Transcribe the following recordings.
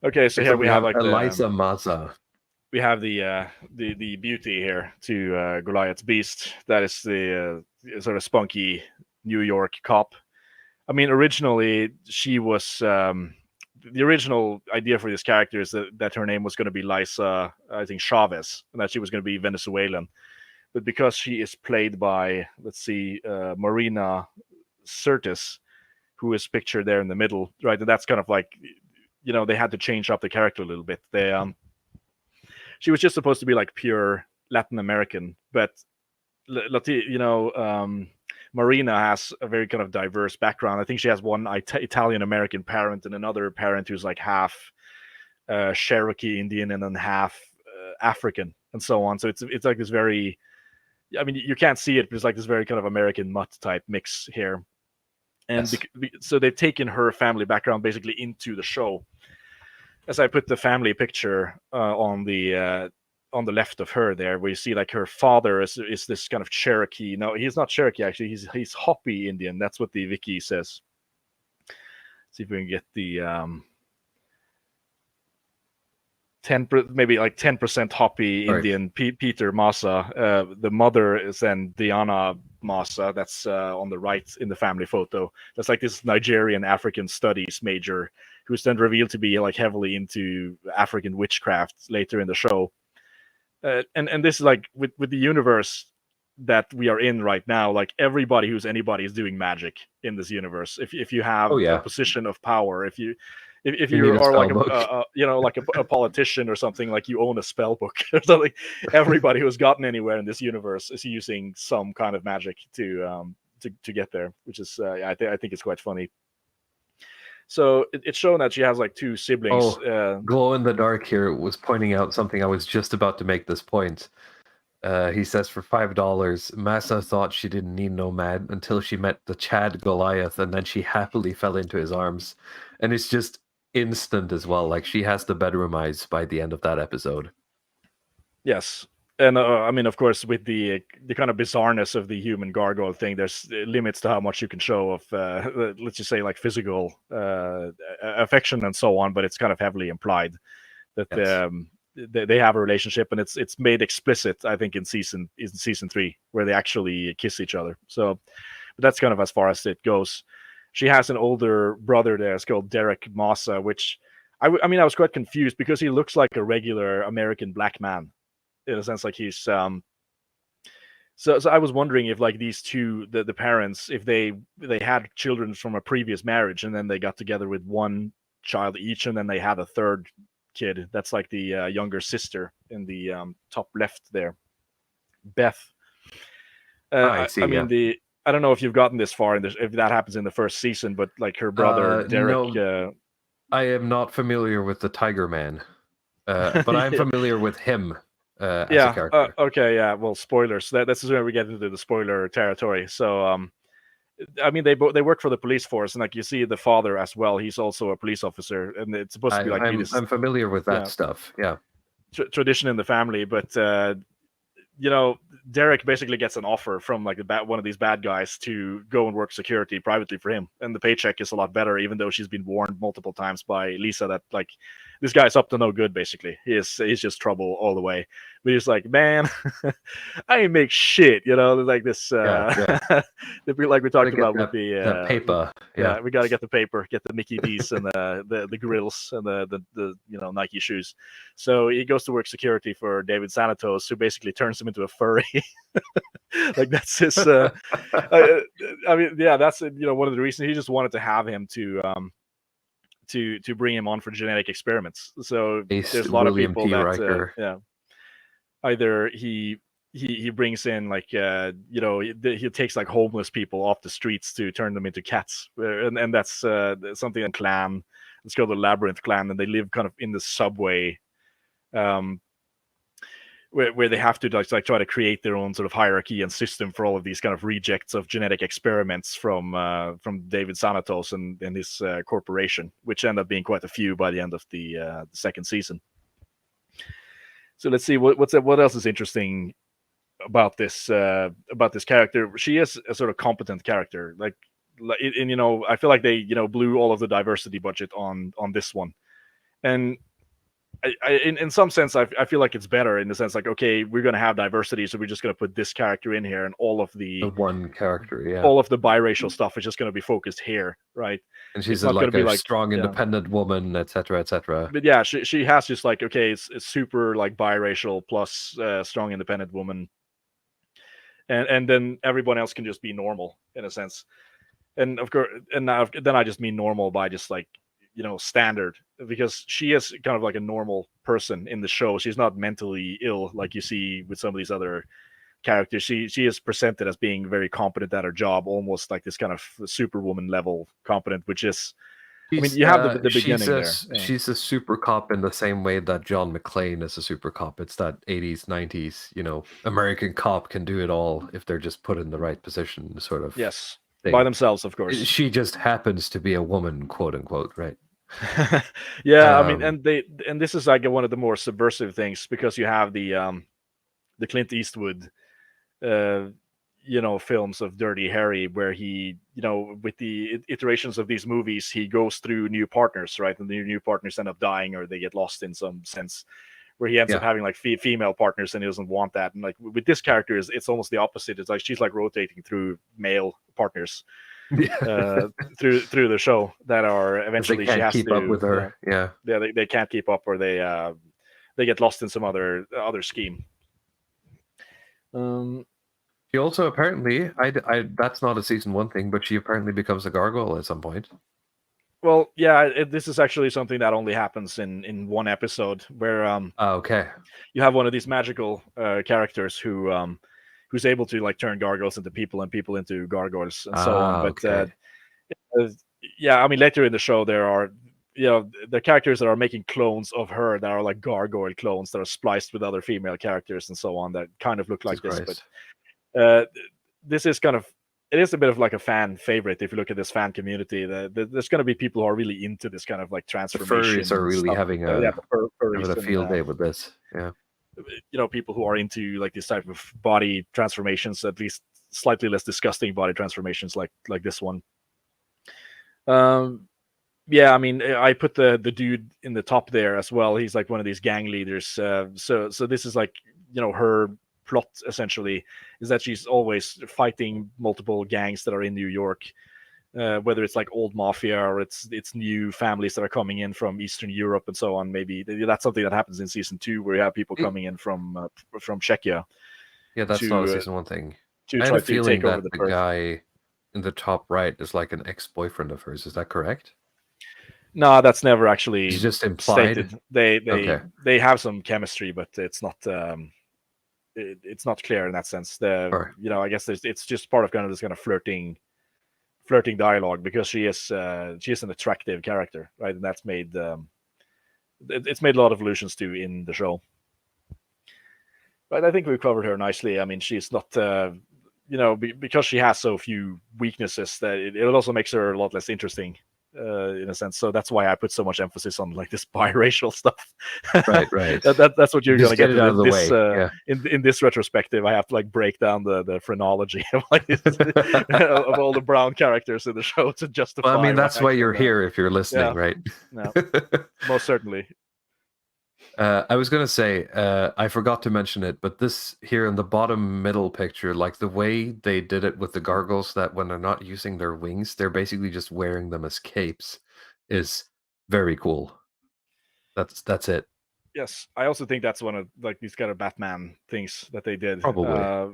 Okay, so Okay, here so we we have have like Elisa Maza. we have the beauty here to Goliath's beast. That is the sort of spunky New York cop. I mean, originally she was the original idea for this character is that her name was going to be Liza, I think Chavez, and that she was going to be Venezuelan. But because she is played by, let's see, Marina Sirtis, who is pictured there in the middle, right? And that's kind of like, they had to change up the character a little bit. She was just supposed to be like pure Latin American, but Marina has a very kind of diverse background. I think she has one Italian American parent and another parent who's like half Cherokee Indian and then half African and so on. So it's like this very, I mean, you can't see it, but it's like this very kind of American mutt type mix here. And Yes. so they've taken her family background basically into the show. As I put the family picture on the left of her there, where you see like her father is this kind of Cherokee. No, he's not Cherokee actually. He's Hopi Indian. That's what the wiki says. See if we can get the 10% Hopi All right. Indian Peter Maza. The mother is then Diana Maza. That's on the right in the family photo. That's like this Nigerian African studies major who's then revealed to be like heavily into African witchcraft later in the show. And this is like with the universe that we are in right now, like everybody who's anybody is doing magic in this universe. If you have Oh a yeah, position of power, if you you need a are like spell book. like a politician or something, like you own a spell book or something, everybody who's gotten anywhere in this universe is using some kind of magic to get there, which is I think it's quite funny. So it's shown that she has like two siblings. Oh, Glow in the Dark here was pointing out something I was just about to make this point. He says for $5, Massa thought she didn't need no man until she met the Chad Goliath, and then she happily fell into his arms. And it's just instant as well. Like she has the bedroom eyes by the end of that episode. Yes. And I mean, of course, with the kind of bizarreness of the human gargoyle thing, there's limits to how much you can show of, let's just say, like physical affection and so on. But it's kind of heavily implied that Yes. they have a relationship, and it's made explicit, I think, in season 3, where they actually kiss each other. So, but that's kind of as far as it goes. She has an older brother there. It's called Derek Mossa, which I mean, I was quite confused because he looks like a regular American black man in a sense, like he's so I was wondering if like these two the parents, if they had children from a previous marriage and then they got together with one child each and then they had a third kid. That's like the younger sister in the top left there, Beth. I I see, mean, yeah. the I don't know if you've gotten this far in this, if that happens in the first season, but like her brother Derek. No, I am not familiar with the Tiger Man, but I am Yeah. familiar with him as a Yeah. character. Okay. Yeah. Well, spoilers. This is where we get into the spoiler territory. So, I mean, they work for the police force, and like you see the father as well. He's also a police officer, and it's supposed to be like this, I'm familiar with that yeah, stuff. Yeah. tradition in the family. But you know, Derek basically gets an offer from like one of these bad guys to go and work security privately for him, and the paycheck is a lot better, even though she's been warned multiple times by Lisa that like this guy's up to no good. Basically, he's just trouble all the way. But he's like, man, I ain't make shit, like this. Yeah, yeah. Like we Gotta talked get about with that paper. Yeah. yeah, we got to get the paper, get the Mickey D's and the grills and the Nike shoes. So he goes to work security for David Sanatos, who basically turns him into a furry. Like that's his. I mean, yeah, that's one of the reasons he just wanted to have him to bring him on for genetic experiments. So Based there's a lot of William people T. that Riker. yeah, either he brings in like he takes like homeless people off the streets to turn them into cats, and that's something in clan. It's called the Labyrinth Clan, and they live kind of in the subway, um, where they have to like try to create their own sort of hierarchy and system for all of these kind of rejects of genetic experiments from David Sanatos and his corporation, which end up being quite a few by the end of the second season. So let's see what else is interesting about this character. She is a sort of competent character, and I feel like they blew all of the diversity budget on this one, And in some sense, I feel like it's better in the sense like, okay, we're going to have diversity, so we're just going to put this character in here, and The one character, yeah. all of the biracial stuff is just going to be focused here, right? And she's It's not going to be a like strong, independent woman, etc., etc. But yeah, she has just like, okay, it's super like biracial plus strong independent woman, and then everyone else can just be normal in a sense. And of course, and now, then I just mean normal by just like, standard, because she is kind of like a normal person in the show. She's not mentally ill like you see with some of these other characters. She is presented as being very competent at her job, almost like this kind of superwoman level competent, which is, I mean, you have the beginning there. Yeah. She's a super cop in the same way that John McClane is a super cop. It's that 80s, 90s, American cop can do it all if they're just put in the right position, sort of Yes, thing. by themselves, of course. She just happens to be a woman, quote unquote, right? Yeah, I mean, and this is like one of the more subversive things, because you have the Clint Eastwood films of Dirty Harry, where he, with the iterations of these movies, he goes through new partners, right? And the new partners end up dying, or they get lost in some sense, where he ends up having like female partners, and he doesn't want that. And like with this character, it's almost the opposite. It's like she's like rotating through male partners through the show that are eventually they she has keep to up with her. They can't keep up, or they get lost in some other scheme. She also apparently, I that's not a season 1 thing, but she apparently becomes a gargoyle at some point. Well, yeah, this is actually something that only happens in one episode, where okay, you have one of these magical characters who's able to like turn gargoyles into people and people into gargoyles and so on. But okay. yeah, I mean, later in the show there are the characters that are making clones of her that are like gargoyle clones that are spliced with other female characters and so on that kind of look like this. But this is kind of, it is a bit of like a fan favorite if you look at this fan community. There's going to be people who are really into this kind of like transformation. The furries are really stuff. having a field day with this. Yeah, people who are into like this type of body transformations, at least slightly less disgusting body transformations like this one. Yeah, I mean, I put the dude in the top there as well. He's like one of these gang leaders. So this is like, her plot essentially is that she's always fighting multiple gangs that are in New York, whether it's like old mafia or it's new families that are coming in from Eastern Europe and so on. Maybe that's something that happens in season 2, where you have people coming in from Czechia. Yeah, that's not a season 1 thing. To try to take over the guy in the top right is like an ex-boyfriend of hers. Is that correct? No, that's never actually it's just implied. Stated. They have some chemistry, but it's not it's not clear in that sense. I guess it's just part of kind of this kind of flirting dialogue, because she is an attractive character, right? And that's made it's made a lot of allusions to in the show. But I think we've covered her nicely. I mean, she's not because she has so few weaknesses, that it also makes her a lot less interesting. In a sense, so that's why I put so much emphasis on like this biracial stuff. Right. That's what you're going to get out of the way. In this retrospective. I have to like break down the phrenology of like of all the brown characters in the show to justify. Well, I mean, that's why you're here if you're listening, right? No, most certainly. I was going to say, I forgot to mention it, but this here in the bottom middle picture, like the way they did it with the gargoyles, that when they're not using their wings, they're basically just wearing them as capes, is very cool. That's it. Yes, I also think that's one of like these kind of Batman things that they did. Probably,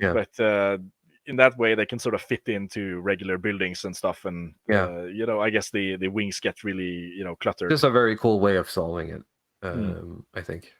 yeah. But in that way, they can sort of fit into regular buildings and stuff, and I guess the wings get really cluttered. Just a very cool way of solving it. I think.